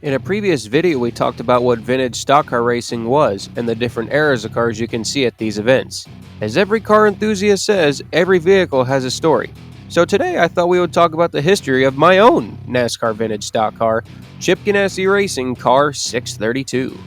In a previous video, we talked about what vintage stock car racing was and the different eras of cars you can see at these events. As every car enthusiast says, every vehicle has a story. So today I thought we would talk about the history of my own NASCAR vintage stock car, Chip Ganassi Racing Car 632.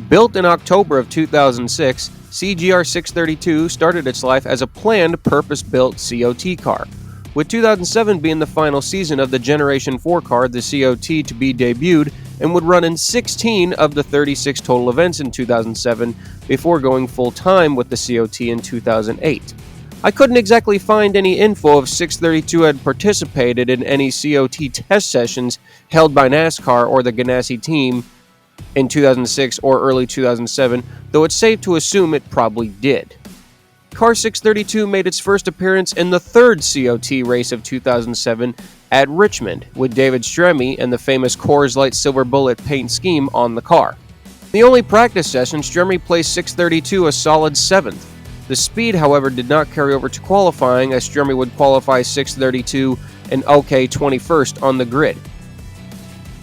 Built in October of 2006, CGR 632 started its life as a planned purpose-built COT car, with 2007 being the final season of the Generation 4 car, the COT, to be debuted, and would run in 16 of the 36 total events in 2007 before going full-time with the COT in 2008. I couldn't exactly find any info if 632 had participated in any COT test sessions held by NASCAR or the Ganassi team in 2006 or early 2007, though it's safe to assume it probably did. Car 632 made its first appearance in the third COT race of 2007 at Richmond, with David Stremme and the famous Coors Light Silver Bullet paint scheme on the car. The only practice session, Stremme placed 632 a solid 7th. The speed, however, did not carry over to qualifying, as Stremme would qualify 632 and OK 21st on the grid.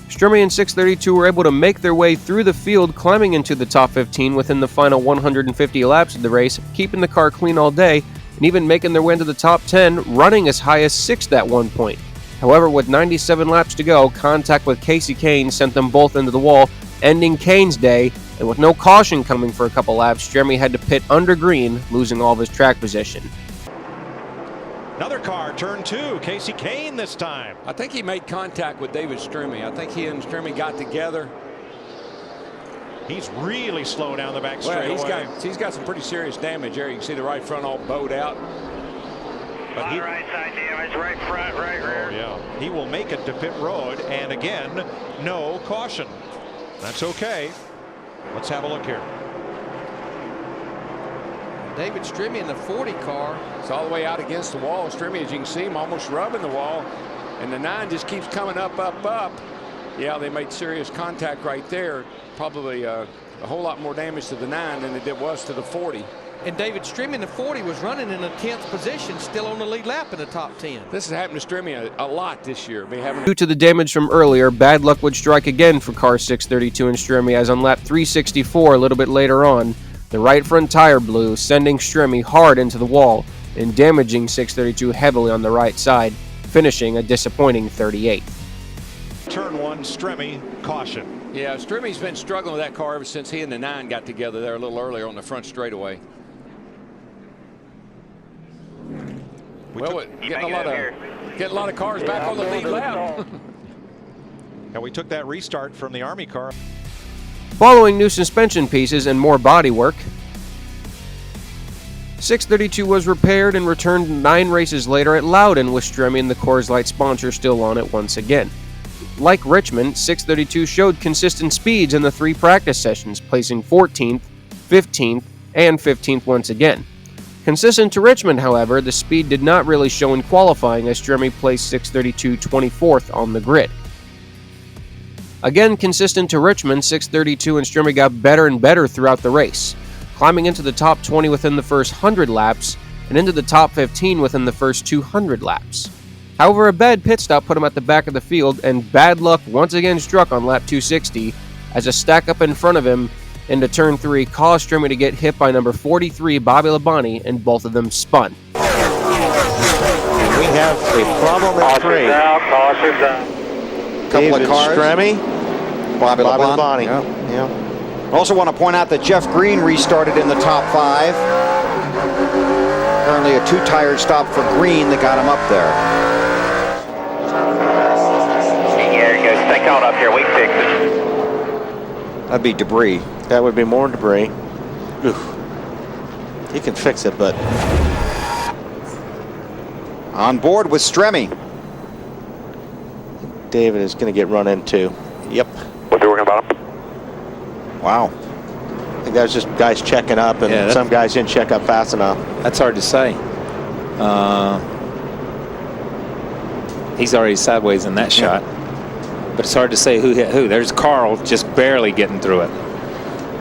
Stremme and 632 were able to make their way through the field, climbing into the top 15 within the final 150 laps of the race, keeping the car clean all day, and even making their way into the top 10, running as high as 6th at one point. However, with 97 laps to go, contact with Kasey Kahne sent them both into the wall, ending Kahne's day, and with no caution coming for a couple laps, Stremme had to pit under green, losing all of his track position. Another car, turn 2, Kasey Kahne this time. I think he made contact with David Stremme. I think he and Stremme got together. He's really slow down the back straightaway. Well, he's got some pretty serious damage there. You can see the right front all bowed out. But right side damage, right front, right rear. Oh, yeah. He will make it to pit road, and again, no caution. That's okay. Let's have a look here. David Stremme in the 40 car. It's all the way out against the wall. Stremme, as you can see him, almost rubbing the wall. And the 9 just keeps coming up, up, up. Yeah, they made serious contact right there. Probably a whole lot more damage to the 9 than it was to the 40. And David Stremme in the 40 was running in a 10th position, still on the lead lap in the top 10. This has happened to Stremme a lot this year. Due to the damage from earlier, bad luck would strike again for car 632 and Stremme, as on lap 364 a little bit later on, the right front tire blew, sending Stremme hard into the wall and damaging 632 heavily on the right side, finishing a disappointing 38th. Turn 1, Stremme, caution. Yeah, Stremme's been struggling with that car ever since he and the 9 got together there a little earlier on the front straightaway. Well, getting a lot of cars back on the lead lap. And we took that restart from the Army car. Following new suspension pieces and more bodywork, 632 was repaired and returned 9 races later at Lowden, with Stremme and the Coors Light sponsor still on it once again. Like Richmond, 632 showed consistent speeds in the 3 practice sessions, placing 14th, 15th, and 15th once again. Consistent to Richmond, however, the speed did not really show in qualifying, as Stremme placed 632 24th on the grid. Again, consistent to Richmond, 632 and Stremme got better and better throughout the race, climbing into the top 20 within the first 100 laps and into the top 15 within the first 200 laps. However, a bad pit stop put him at the back of the field, and bad luck once again struck on lap 260, as a stack up in front of him into turn 3 caused Stremme to get hit by number 43, Bobby Labonte, and both of them spun. We have a problem at 3. Caution down. David Stremme, Bobby Labonte. Yeah. Also want to point out that Jeff Green restarted in the top 5. Apparently a 2-tire stop for Green that got him up there. Yeah, he goes. Stay caught up here. We fix it. That'd be debris. That would be more debris. Oof. He can fix it, but... On board with Stremme. David is going to get run into. Yep. What they working about? Wow. I think that was just guys checking up, and some guys didn't check up fast enough. That's hard to say. He's already sideways in that shot. But it's hard to say who hit who. There's Carl just barely getting through it.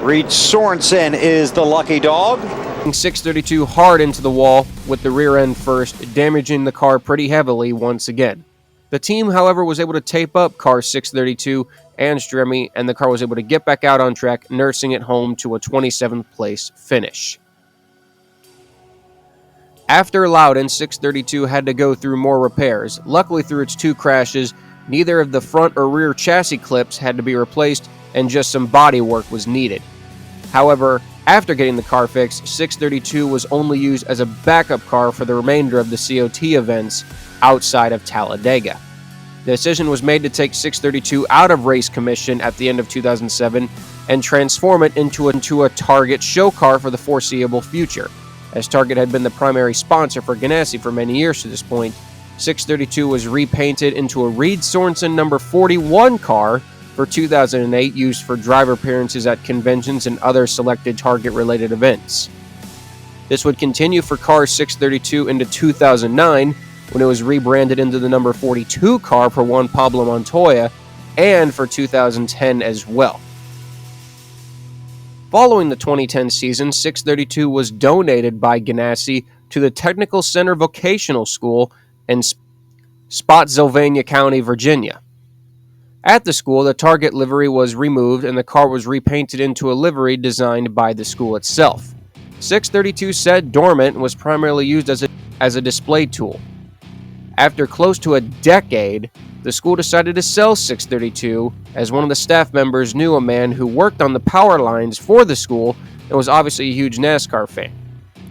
Reed Sorensen is the lucky dog. 632 hard into the wall with the rear end first, damaging the car pretty heavily once again. The team, however, was able to tape up car 632 and Stremme, and the car was able to get back out on track, nursing it home to a 27th place finish. After Lowden, 632 had to go through more repairs. Luckily, through its 2 crashes, neither of the front or rear chassis clips had to be replaced, and just some body work was needed. However, after getting the car fixed, 632 was only used as a backup car for the remainder of the COT events outside of Talladega. The decision was made to take 632 out of race commission at the end of 2007 and transform it into a Target show car for the foreseeable future. As Target had been the primary sponsor for Ganassi for many years to this point, 632 was repainted into a Reed Sorensen number 41 car for 2008, used for driver appearances at conventions and other selected Target-related events. This would continue for car 632 into 2009, when it was rebranded into the number 42 car for Juan Pablo Montoya, and for 2010 as well. Following the 2010 season, 632 was donated by Ganassi to the Technical Center Vocational School in Spotsylvania County, Virginia. At the school, the Target livery was removed and the car was repainted into a livery designed by the school itself. 632 sat dormant and was primarily used as a display tool. After close to a decade, the school decided to sell 632 as one of the staff members knew a man who worked on the power lines for the school and was obviously a huge NASCAR fan.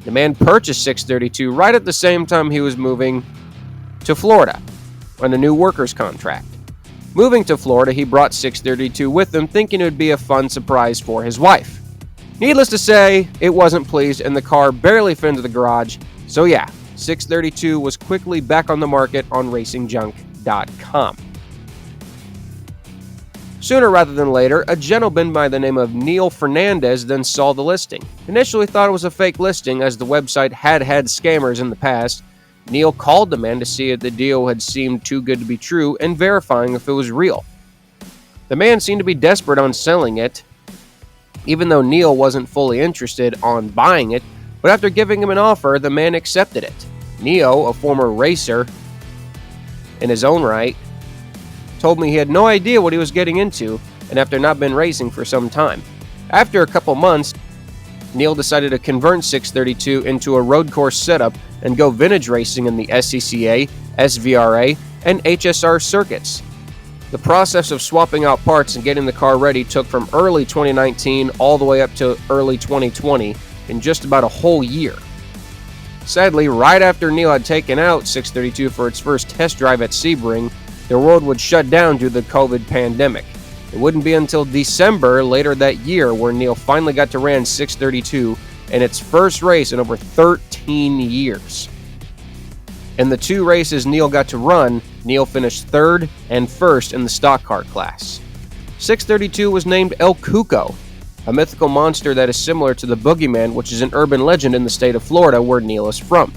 The man purchased 632 right at the same time he was moving to Florida on a new workers contract. Moving to Florida, he brought 632 with him, thinking it would be a fun surprise for his wife. Needless to say, it wasn't pleased and the car barely fit into the garage, so yeah, 632 was quickly back on the market on RacingJunk.com. Sooner rather than later, a gentleman by the name of Neil Fernandez then saw the listing. Initially thought it was a fake listing as the website had scammers in the past. Neil called the man to see if the deal had seemed too good to be true and verifying if it was real. The man seemed to be desperate on selling it, even though Neil wasn't fully interested on buying it, but after giving him an offer, the man accepted it. Neil, a former racer in his own right, told me he had no idea what he was getting into, and after not been racing for some time. After a couple months, Neil decided to convert 632 into a road course setup and go vintage racing in the SCCA, SVRA, and HSR circuits. The process of swapping out parts and getting the car ready took from early 2019 all the way up to early 2020 in just about a whole year. Sadly, right after Neil had taken out 632 for its first test drive at Sebring, the world would shut down due to the COVID pandemic. It wouldn't be until December later that year where Neil finally got to run 632 in its first race in over 13 years. In the 2 races Neil got to run, Neil finished 3rd and 1st in the stock car class. 632 was named El Cuco, a mythical monster that is similar to the Boogeyman, which is an urban legend in the state of Florida where Neil is from.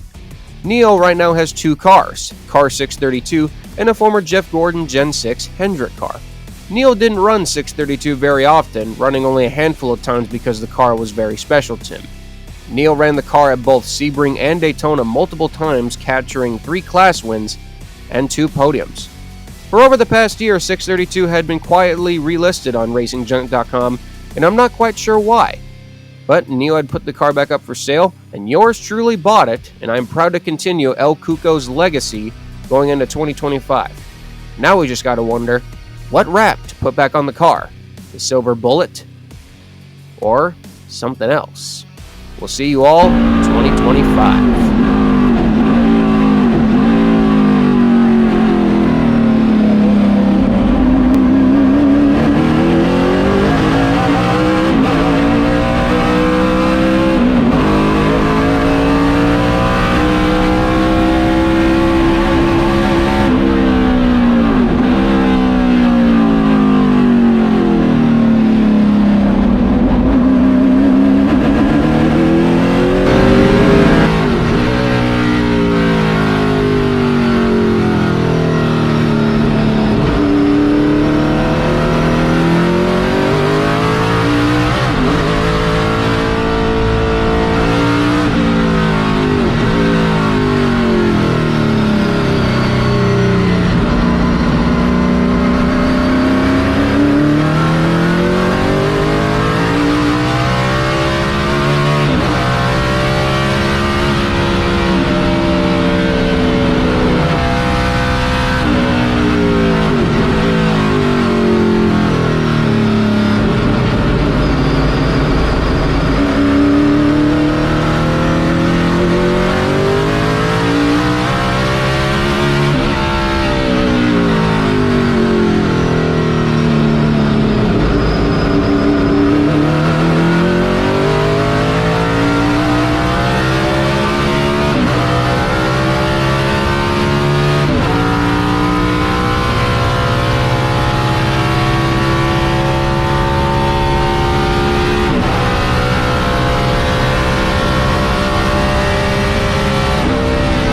Neil right now has 2 cars, car 632 and a former Jeff Gordon Gen 6 Hendrick car. Neil didn't run 632 very often, running only a handful of times because the car was very special to him. Neil ran the car at both Sebring and Daytona multiple times, capturing 3 class wins and 2 podiums. For over the past year, 632 had been quietly relisted on RacingJunk.com, and I'm not quite sure why. But Neil had put the car back up for sale, and yours truly bought it, and I'm proud to continue El Cuco's legacy going into 2025. Now we just gotta wonder, what wrap to put back on the car? The silver bullet? Or something else? We'll see you all in 2025.